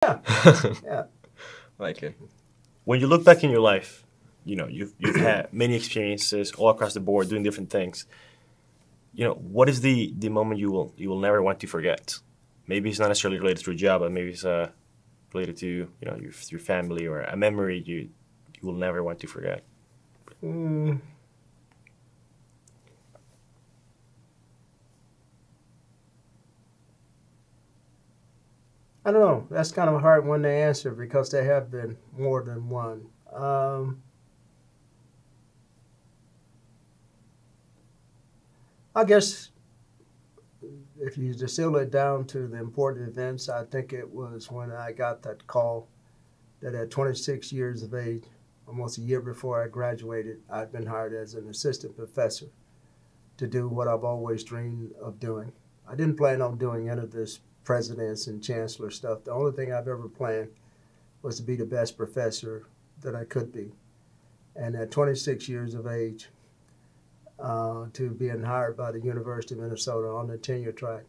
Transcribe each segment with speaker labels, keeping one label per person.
Speaker 1: Yeah, yeah.
Speaker 2: Like it. When you look back in your life, you know, you've had many experiences all across the board doing different things. You know, what is the moment you will never want to forget? Maybe it's not necessarily related to a job, but maybe it's related to, you know, your family, or a memory you will never want to forget.
Speaker 1: Mm. I don't know. That's kind of a hard one to answer because there have been more than one. I guess if you distill it down to the important events, I think it was when I got that call that at 26 years of age, almost a year before I graduated, I'd been hired as an assistant professor to do what I've always dreamed of doing. I didn't plan on doing any of this presidents and chancellor stuff. The only thing I've ever planned was to be the best professor that I could be. And at 26 years of age, to being hired by the University of Minnesota on the tenure track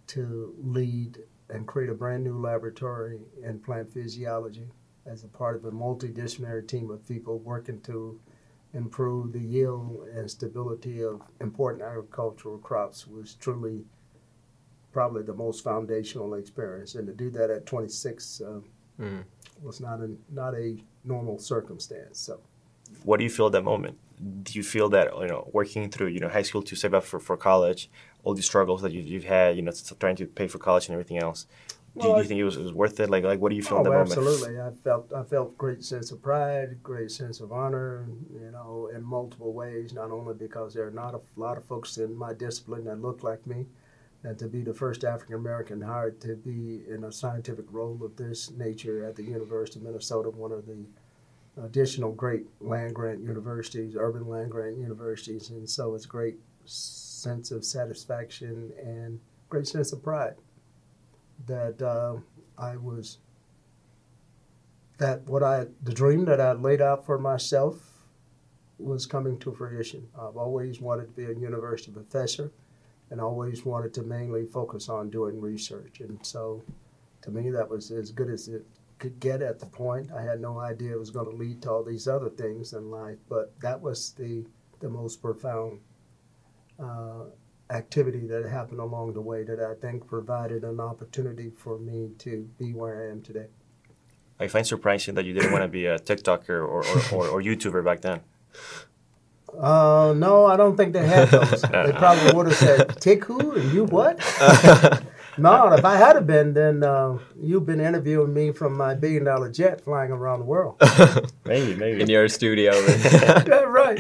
Speaker 1: to lead and create a brand new laboratory in plant physiology as a part of a multidisciplinary team of people working to improve the yield and stability of important agricultural crops was truly probably the most foundational experience. And to do that at 26 was not a normal circumstance. So,
Speaker 2: what do you feel at that moment? Do you feel that, you know, working through, you know, high school to save up for college, all these struggles that you've had, you know, trying to pay for college and everything else, do you think it was worth it? Like what do you feel at that moment?
Speaker 1: Absolutely. I felt great sense of pride, great sense of honor, you know, in multiple ways, not only because there are not a lot of folks in my discipline that look like me, and to be the first African-American hired to be in a scientific role of this nature at the University of Minnesota, one of the additional great land-grant universities, urban land-grant universities, and so it's a great sense of satisfaction and great sense of pride that the dream that I laid out for myself was coming to fruition. I've always wanted to be a university professor and always wanted to mainly focus on doing research, and so to me that was as good as it could get at the point. I had no idea it was going to lead to all these other things in life, but that was the most profound activity that happened along the way that I think provided an opportunity for me to be where I am today.
Speaker 2: I find surprising that you didn't want to be a TikToker or YouTuber back then.
Speaker 1: No, I don't think they had those. They probably would have said, "Tick who and you what?" No, if I had been, then you've been interviewing me from my $1 billion jet flying around the world.
Speaker 2: Maybe.
Speaker 3: In your studio.
Speaker 1: Yeah, right.